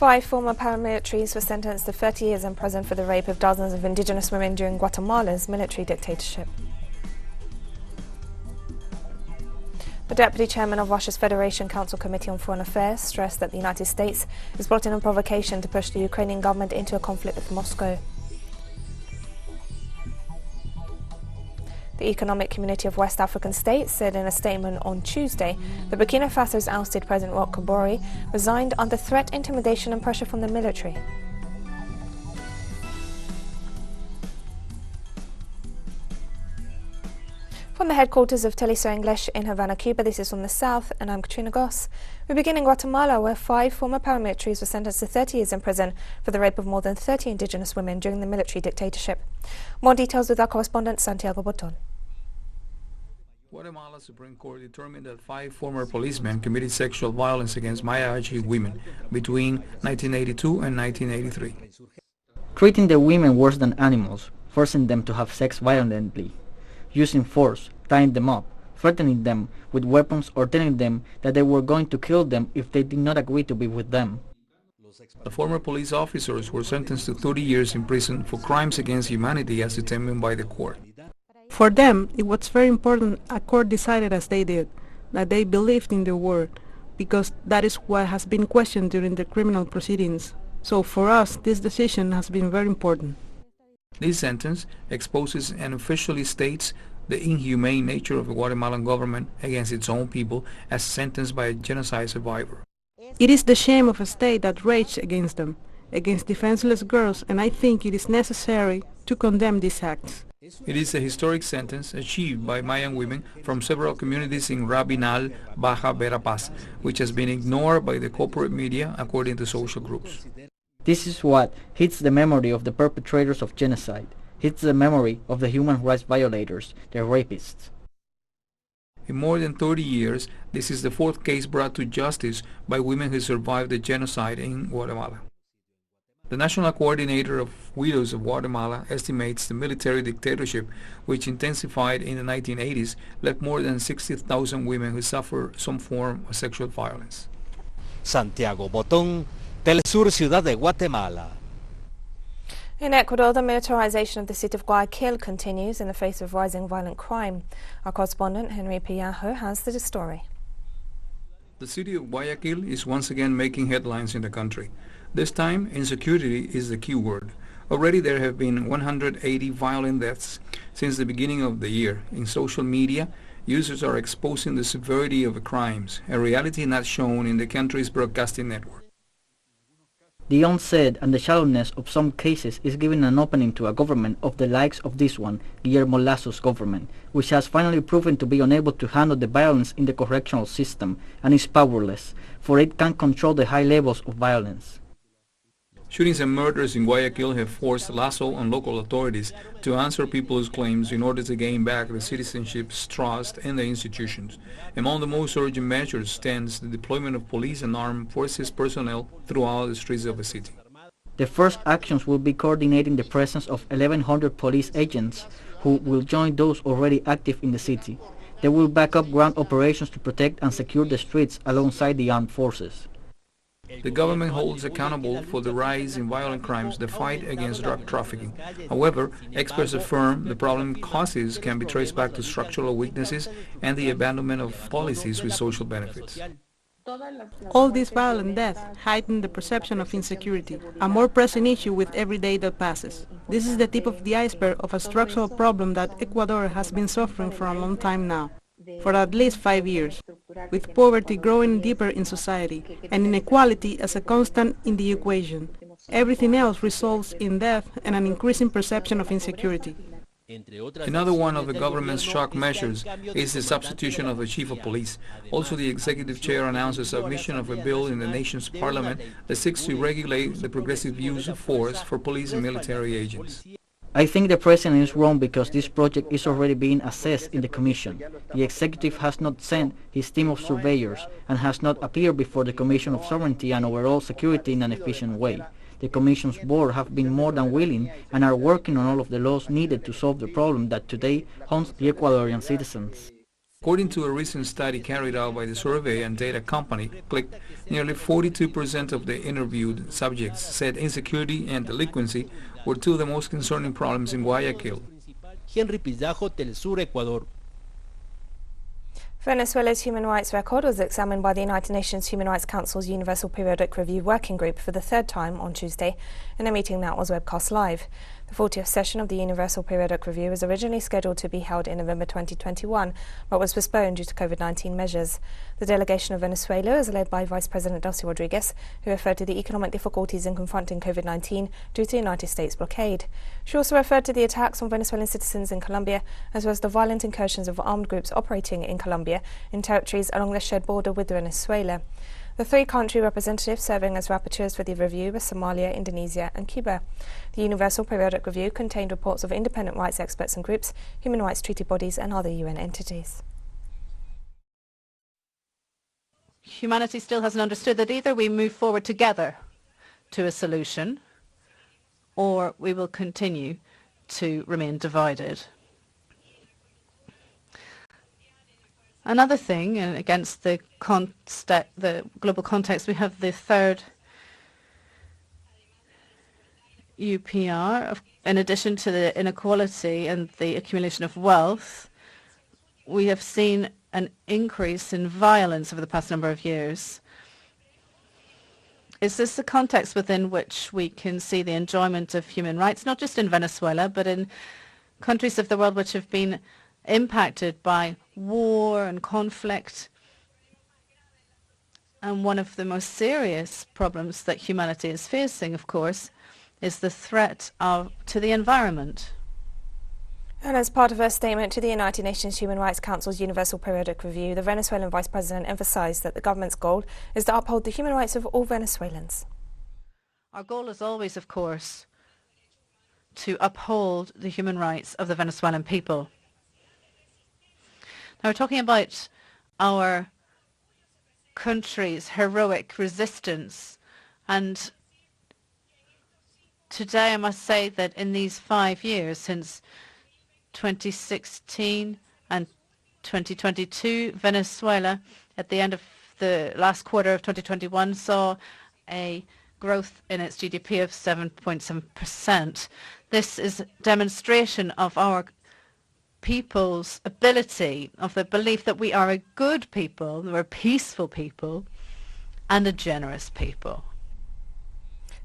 5 former paramilitaries were sentenced to 30 years in prison for the rape of dozens of indigenous women during Guatemala's military dictatorship. The Deputy Chairman of Russia's Federation Council Committee on Foreign Affairs stressed that the United States is plotting a provocation to push the Ukrainian government into a conflict with Moscow. The Economic Community of West African States said in a statement on Tuesday that Burkina Faso's ousted President Roch Kabore resigned under threat, intimidation and pressure from the military. From the headquarters of Televisa English in Havana, Cuba, this is From the South, and I'm Katrina Goss. We begin in Guatemala, where 5 former paramilitaries were sentenced to 30 years in prison for the rape of more than 30 indigenous women during the military dictatorship. More details with our correspondent Santiago Boton. Guatemala Supreme Court determined that 5 former policemen committed sexual violence against Maya-Achi women between 1982 and 1983. Treating the women worse than animals, forcing them to have sex violently, using force, tying them up, threatening them with weapons or telling them that they were going to kill them if they did not agree to be with them. The former police officers were sentenced to 30 years in prison for crimes against humanity as determined by the court. For them, it was very important a court decided as they did, that they believed in their word, because that is what has been questioned during the criminal proceedings. So for us, this decision has been very important. This sentence exposes and officially states the inhumane nature of the Guatemalan government against its own people as sentenced by a genocide survivor. It is the shame of a state that raged against them, against defenseless girls, and I think it is necessary to condemn these acts. It is a historic sentence achieved by Mayan women from several communities in Rabinal, Baja Verapaz, which has been ignored by the corporate media according to social groups. This is what hits the memory of the perpetrators of genocide, hits the memory of the human rights violators, the rapists. In more than 30 years, this is the 4th case brought to justice by women who survived the genocide in Guatemala. The National Coordinator of Widows of Guatemala estimates the military dictatorship, which intensified in the 1980s, left more than 60,000 women who suffer some form of sexual violence. Santiago Botón, Telesur, Ciudad de Guatemala. In Ecuador, the militarization of the city of Guayaquil continues in the face of rising violent crime. Our correspondent Henry Pillajo has the story. The city of Guayaquil is once again making headlines in the country. This time, insecurity is the key word. Already there have been 180 violent deaths since the beginning of the year. In social media, users are exposing the severity of the crimes, a reality not shown in the country's broadcasting network. The onset and the shallowness of some cases is giving an opening to a government of the likes of this one, Guillermo Lazo's government, which has finally proven to be unable to handle the violence in the correctional system and is powerless, for it can't control the high levels of violence. Shootings and murders in Guayaquil have forced Lazo and local authorities to answer people's claims in order to gain back the citizenship's trust in the institutions. Among the most urgent measures stands the deployment of police and armed forces personnel throughout the streets of the city. The first actions will be coordinating the presence of 1,100 police agents who will join those already active in the city. They will back up ground operations to protect and secure the streets alongside the armed forces. The government holds accountable for the rise in violent crimes, the fight against drug trafficking. However, experts affirm the problem causes can be traced back to structural weaknesses and the abandonment of policies with social benefits. All this violent death heighten the perception of insecurity, a more pressing issue with every day that passes. This is the tip of the iceberg of a structural problem that Ecuador has been suffering for a long time now, for at least 5 years, with poverty growing deeper in society and inequality as a constant in the equation. Everything else results in death and an increasing perception of insecurity. Another one of the government's shock measures is the substitution of the chief of police. Also, the executive chair announced the submission of a bill in the nation's parliament that seeks to regulate the progressive use of force for police and military agents. I think the president is wrong because this project is already being assessed in the commission. The executive has not sent his team of surveyors and has not appeared before the Commission of Sovereignty and Overall Security in an efficient way. The Commission's board have been more than willing and are working on all of the laws needed to solve the problem that today haunts the Ecuadorian citizens. According to a recent study carried out by the survey and data company Click, nearly 42% of the interviewed subjects said insecurity and delinquency were two of the most concerning problems in Guayaquil. Henry Pillajo, Telesur, Ecuador. Venezuela's human rights record was examined by the United Nations Human Rights Council's Universal Periodic Review Working Group for the third time on Tuesday in a meeting that was webcast live. The 40th session of the Universal Periodic Review was originally scheduled to be held in November 2021, but was postponed due to COVID-19 measures. The delegation of Venezuela is led by Vice President Delcy Rodriguez, who referred to the economic difficulties in confronting COVID-19 due to the United States blockade. She also referred to the attacks on Venezuelan citizens in Colombia, as well as the violent incursions of armed groups operating in Colombia in territories along the shared border with Venezuela. The three country representatives serving as rapporteurs for the review were Somalia, Indonesia and Cuba. The Universal Periodic Review contained reports of independent rights experts and groups, human rights treaty bodies and other UN entities. Humanity still hasn't understood that either we move forward together to a solution or we will continue to remain divided. Another thing, against the global context, we have the third UPR. In addition to the inequality and the accumulation of wealth, we have seen an increase in violence over the past number of years. Is this the context within which we can see the enjoyment of human rights, not just in Venezuela, but in countries of the world which have been impacted by war and conflict? And one of the most serious problems that humanity is facing, of course, is the threat to the environment. And as part of a statement to the United Nations Human Rights Council's Universal Periodic Review, the Venezuelan Vice President emphasized that the government's goal is to uphold the human rights of all Venezuelans. Our goal is always, of course, to uphold the human rights of the Venezuelan people. Now, we're talking about our country's heroic resistance, and today I must say that in these 5 years, since 2016 and 2022, Venezuela, at the end of the last quarter of 2021, saw a growth in its GDP of 7.7%. This is a demonstration of our people's ability, of the belief that we are a good people, we're a peaceful people, and a generous people.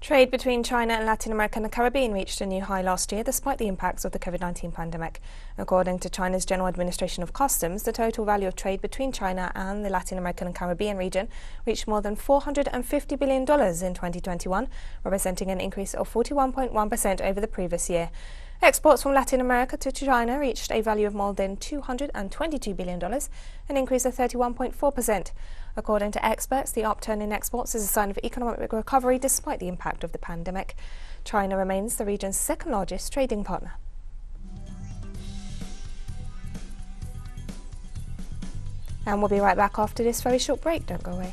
Trade between China and Latin America and the Caribbean reached a new high last year despite the impacts of the COVID-19 pandemic. According to China's General Administration of Customs, the total value of trade between China and the Latin American and Caribbean region reached more than $450 billion in 2021, representing an increase of 41.1% over the previous year. Exports from Latin America to China reached a value of more than $222 billion, an increase of 31.4%. According to experts, the upturn in exports is a sign of economic recovery despite the impact of the pandemic. China remains the region's second largest trading partner. And we'll be right back after this very short break. Don't go away.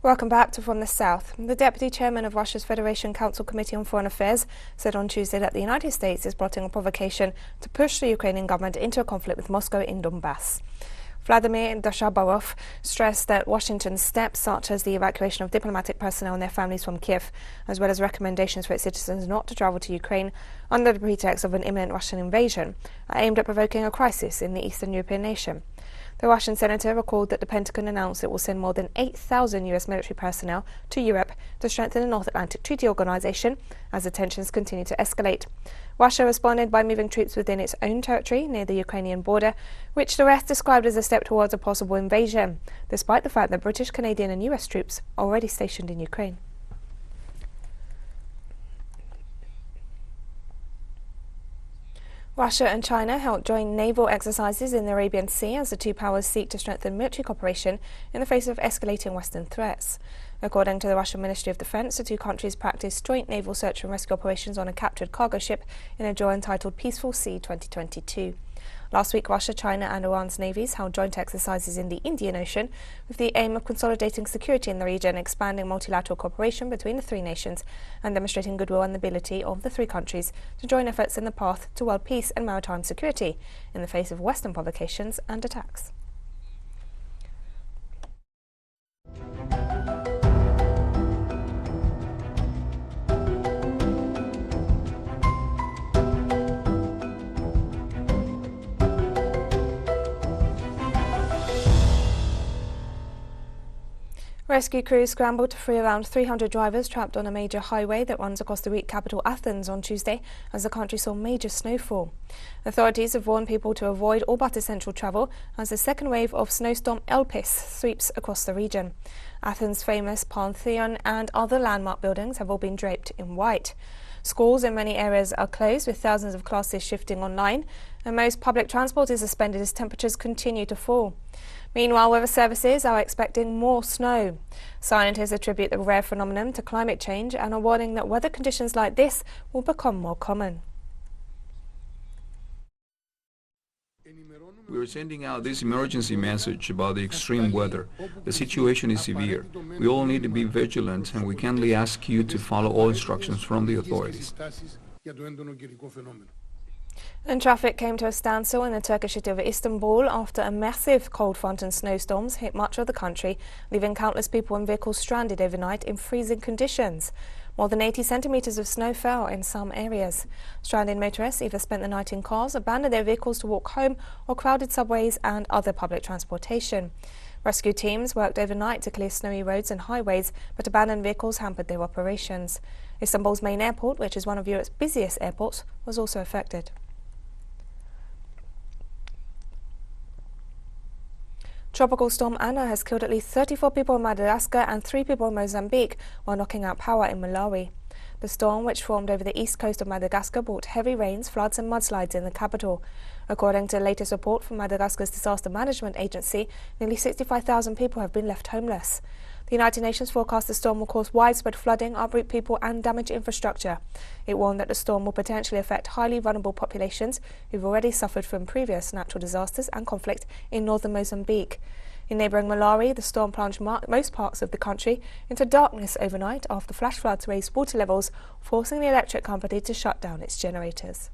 Welcome back to From the South. The Deputy Chairman of Russia's Federation Council Committee on Foreign Affairs said on Tuesday that the United States is plotting a provocation to push the Ukrainian government into a conflict with Moscow in Donbass. Vladimir Dashabarov stressed that Washington's steps, such as the evacuation of diplomatic personnel and their families from Kiev, as well as recommendations for its citizens not to travel to Ukraine under the pretext of an imminent Russian invasion, are aimed at provoking a crisis in the Eastern European nation. The Russian senator recalled that the Pentagon announced it will send more than 8,000 US military personnel to Europe to strengthen the North Atlantic Treaty Organization as the tensions continue to escalate. Russia responded by moving troops within its own territory near the Ukrainian border, which the West described as a step towards a possible invasion, despite the fact that British, Canadian and US troops are already stationed in Ukraine. Russia and China held joint naval exercises in the Arabian Sea as the two powers seek to strengthen military cooperation in the face of escalating Western threats. According to the Russian Ministry of Defense, the two countries practiced joint naval search and rescue operations on a captured cargo ship in a joint entitled Peaceful Sea 2022. Last week, Russia, China and Iran's navies held joint exercises in the Indian Ocean with the aim of consolidating security in the region, expanding multilateral cooperation between the three nations and demonstrating goodwill and the ability of the three countries to join efforts in the path to world peace and maritime security in the face of Western provocations and attacks. Rescue crews scrambled to free around 300 drivers trapped on a major highway that runs across the Greek capital Athens on Tuesday as the country saw major snowfall. Authorities have warned people to avoid all but essential travel as the second wave of snowstorm Elpis sweeps across the region. Athens' famous Pantheon and other landmark buildings have all been draped in white. Schools in many areas are closed, with thousands of classes shifting online, and most public transport is suspended as temperatures continue to fall. Meanwhile, weather services are expecting more snow. Scientists attribute the rare phenomenon to climate change and are warning that weather conditions like this will become more common. We are sending out this emergency message about the extreme weather. The situation is severe. We all need to be vigilant, and we kindly ask you to follow all instructions from the authorities. And traffic came to a standstill in the Turkish city of Istanbul after a massive cold front and snowstorms hit much of the country, leaving countless people and vehicles stranded overnight in freezing conditions. More than 80 centimetres of snow fell in some areas. Stranded motorists either spent the night in cars, abandoned their vehicles to walk home, or crowded subways and other public transportation. Rescue teams worked overnight to clear snowy roads and highways, but abandoned vehicles hampered their operations. Istanbul's main airport, which is one of Europe's busiest airports, was also affected. Tropical storm Ana has killed at least 34 people in Madagascar and 3 people in Mozambique while knocking out power in Malawi. The storm, which formed over the east coast of Madagascar, brought heavy rains, floods and mudslides in the capital. According to the latest report from Madagascar's Disaster Management Agency, nearly 65,000 people have been left homeless. The United Nations forecast the storm will cause widespread flooding, uproot people and damage infrastructure. It warned that the storm will potentially affect highly vulnerable populations who've already suffered from previous natural disasters and conflict in northern Mozambique. In neighbouring Malawi, the storm plunged most parts of the country into darkness overnight after flash floods raised water levels, forcing the electric company to shut down its generators.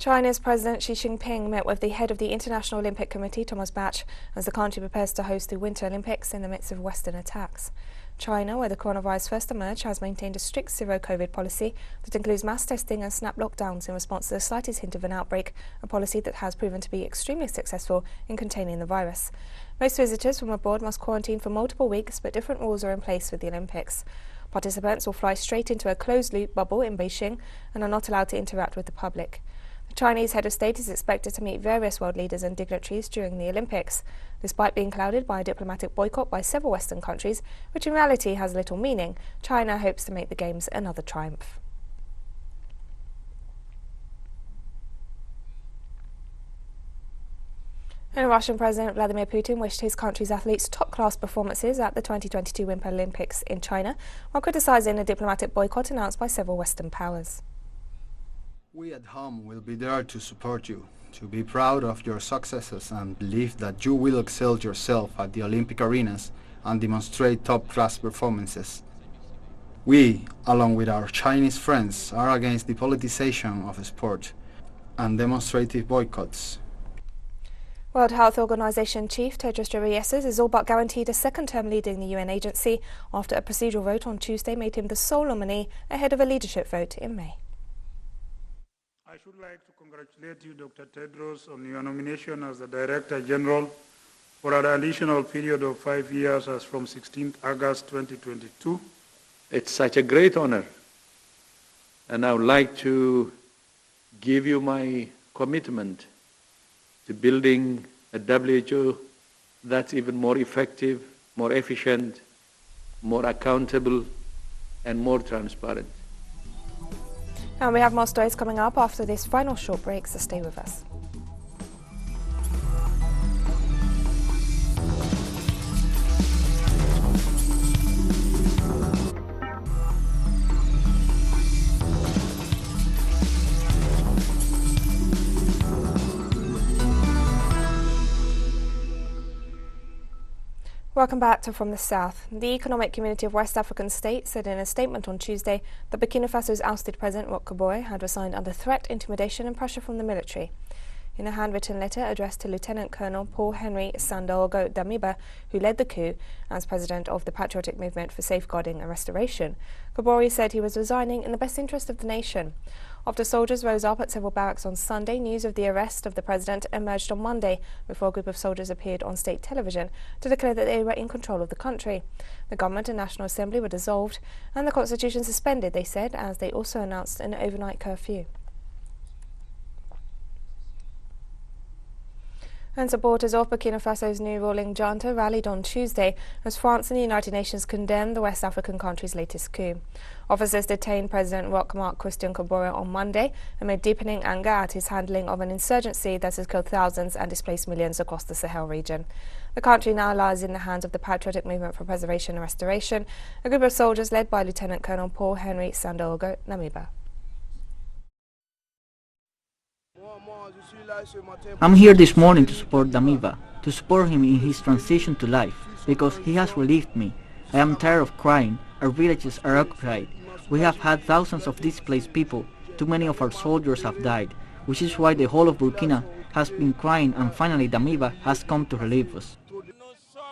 China's President Xi Jinping met with the head of the International Olympic Committee, Thomas Bach, as the country prepares to host the Winter Olympics in the midst of Western attacks. China, where the coronavirus first emerged, has maintained a strict zero-COVID policy that includes mass testing and snap lockdowns in response to the slightest hint of an outbreak, a policy that has proven to be extremely successful in containing the virus. Most visitors from abroad must quarantine for multiple weeks, but different rules are in place for the Olympics. Participants will fly straight into a closed-loop bubble in Beijing and are not allowed to interact with the public. The Chinese head of state is expected to meet various world leaders and dignitaries during the Olympics, despite being clouded by a diplomatic boycott by several Western countries, which in reality has little meaning. China hopes to make the Games another triumph. And Russian President Vladimir Putin wished his country's athletes top-class performances at the 2022 Winter Olympics in China, while criticising a diplomatic boycott announced by several Western powers. We at home will be there to support you, to be proud of your successes and believe that you will excel yourself at the Olympic arenas and demonstrate top-class performances. We, along with our Chinese friends, are against the politicization of sport and demonstrative boycotts. World Health Organization Chief Tedros Ghebreyesus is all but guaranteed a second term leading the UN agency after a procedural vote on Tuesday made him the sole nominee ahead of a leadership vote in May. I should like to congratulate you, Dr. Tedros, on your nomination as the Director General for an additional period of 5 years as from 16th August 2022. It's such a great honor, and I would like to give you my commitment to building a WHO that's even more effective, more efficient, more accountable, and more transparent. And we have more stories coming up after this final short break, so stay with us. Welcome back to From the South. The Economic Community of West African States said in a statement on Tuesday that Burkina Faso's ousted President Roch Kabore had resigned under threat, intimidation and pressure from the military. In a handwritten letter addressed to Lieutenant Colonel Paul-Henri Sandaogo Damiba, who led the coup as president of the Patriotic Movement for Safeguarding and Restoration, Kabore said he was resigning in the best interest of the nation. After soldiers rose up at several barracks on Sunday, news of the arrest of the president emerged on Monday before a group of soldiers appeared on state television to declare that they were in control of the country. The government and National Assembly were dissolved and the constitution suspended, they said, as they also announced an overnight curfew. And supporters of Burkina Faso's new ruling junta rallied on Tuesday as France and the United Nations condemned the West African country's latest coup. Officers detained President Roch Marc Christian Kabore on Monday amid deepening anger at his handling of an insurgency that has killed thousands and displaced millions across the Sahel region. The country now lies in the hands of the Patriotic Movement for Preservation and Restoration, a group of soldiers led by Lieutenant Colonel Paul-Henri Sandaogo Damiba. I'm here this morning to support Damiba, to support him in his transition to life, because he has relieved me. I am tired of crying. Our villages are occupied. We have had thousands of displaced people. Too many of our soldiers have died, which is why the whole of Burkina has been crying, and finally Damiba has come to relieve us.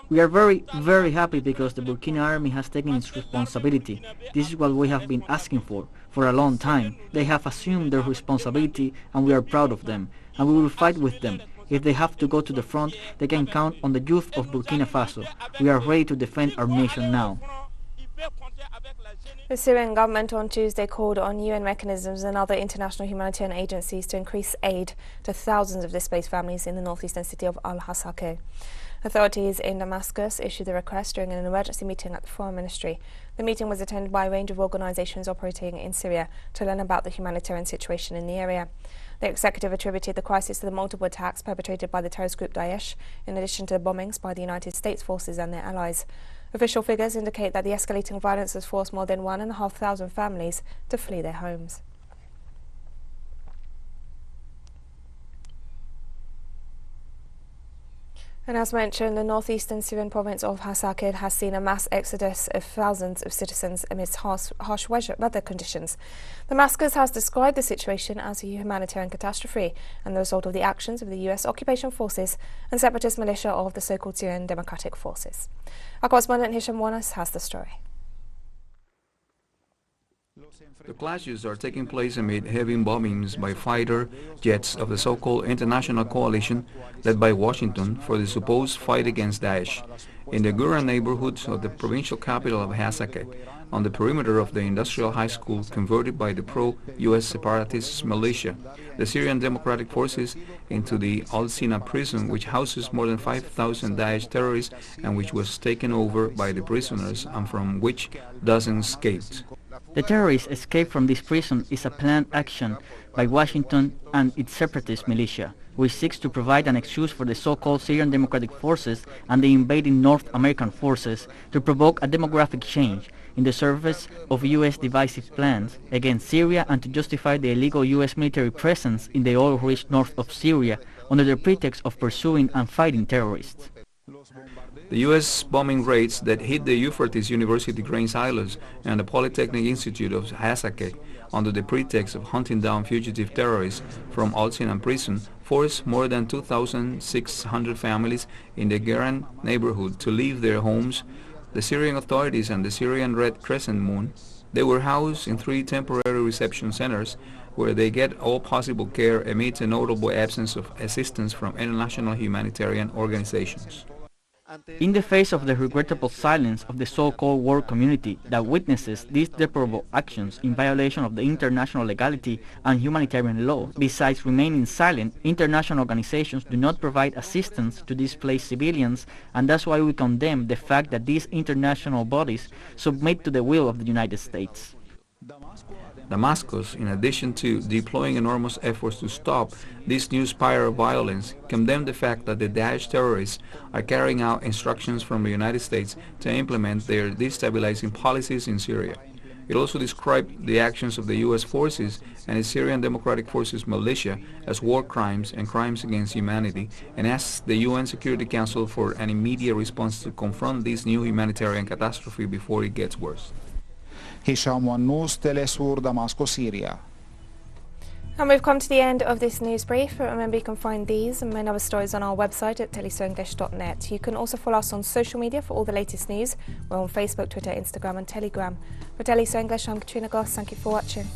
We are very, very happy because the Burkina army has taken its responsibility. This is what we have been asking for a long time. They have assumed their responsibility and we are proud of them. And we will fight with them. If they have to go to the front, they can count on the youth of Burkina Faso. We are ready to defend our nation now. The Syrian government on Tuesday called on UN mechanisms and other international humanitarian agencies to increase aid to thousands of displaced families in the northeastern city of Al-Hasakeh. Authorities in Damascus issued the request during an emergency meeting at the Foreign Ministry. The meeting was attended by a range of organizations operating in Syria to learn about the humanitarian situation in the area. The executive attributed the crisis to the multiple attacks perpetrated by the terrorist group Daesh, in addition to the bombings by the United States forces and their allies. Official figures indicate that the escalating violence has forced more than 1,500 families to flee their homes. And as mentioned, the northeastern Syrian province of Hasakeh has seen a mass exodus of thousands of citizens amidst harsh weather conditions. Damascus has described the situation as a humanitarian catastrophe and the result of the actions of the US occupation forces and separatist militia of the so-called Syrian Democratic Forces. Our correspondent Hisham Wanas has the story. The clashes are taking place amid heavy bombings by fighter jets of the so-called International Coalition led by Washington for the supposed fight against Daesh in the Gura neighborhood of the provincial capital of Hasakeh, on the perimeter of the industrial high school converted by the pro-US separatist militia, the Syrian Democratic Forces, into the Al-Sina prison, which houses more than 5,000 Daesh terrorists and which was taken over by the prisoners and from which dozens escaped. The terrorist escape from this prison is a planned action by Washington and its separatist militia, which seeks to provide an excuse for the so-called Syrian Democratic Forces and the invading North American forces to provoke a demographic change in the service of U.S. divisive plans against Syria and to justify the illegal U.S. military presence in the oil-rich north of Syria under the pretext of pursuing and fighting terrorists. The U.S. bombing raids that hit the Euphrates University grain silos and the Polytechnic Institute of Hasakeh under the pretext of hunting down fugitive terrorists from Al-Sina prison forced more than 2,600 families in the Geran neighborhood to leave their homes. The Syrian authorities and the Syrian Red Crescent Moon, they were housed in 3 temporary reception centers where they get all possible care amid a notable absence of assistance from international humanitarian organizations. In the face of the regrettable silence of the so-called world community that witnesses these deplorable actions in violation of the international legality and humanitarian law, besides remaining silent, international organizations do not provide assistance to displaced civilians, and that's why we condemn the fact that these international bodies submit to the will of the United States. Damascus, in addition to deploying enormous efforts to stop this new spiral of violence, condemned the fact that the Daesh terrorists are carrying out instructions from the United States to implement their destabilizing policies in Syria. It also described the actions of the U.S. forces and the Syrian Democratic Forces militia as war crimes and crimes against humanity, and asked the UN Security Council for an immediate response to confront this new humanitarian catastrophe before it gets worse. Hisham Wannous, Telesur, Damascus, Syria. And we've come to the end of this news brief, but remember you can find these and many other stories on our website at telesurenglish.net. You can also follow us on social media for all the latest news. We're on Facebook, Twitter, Instagram and Telegram. For Telesu English, I'm Katrina Goss. Thank you for watching.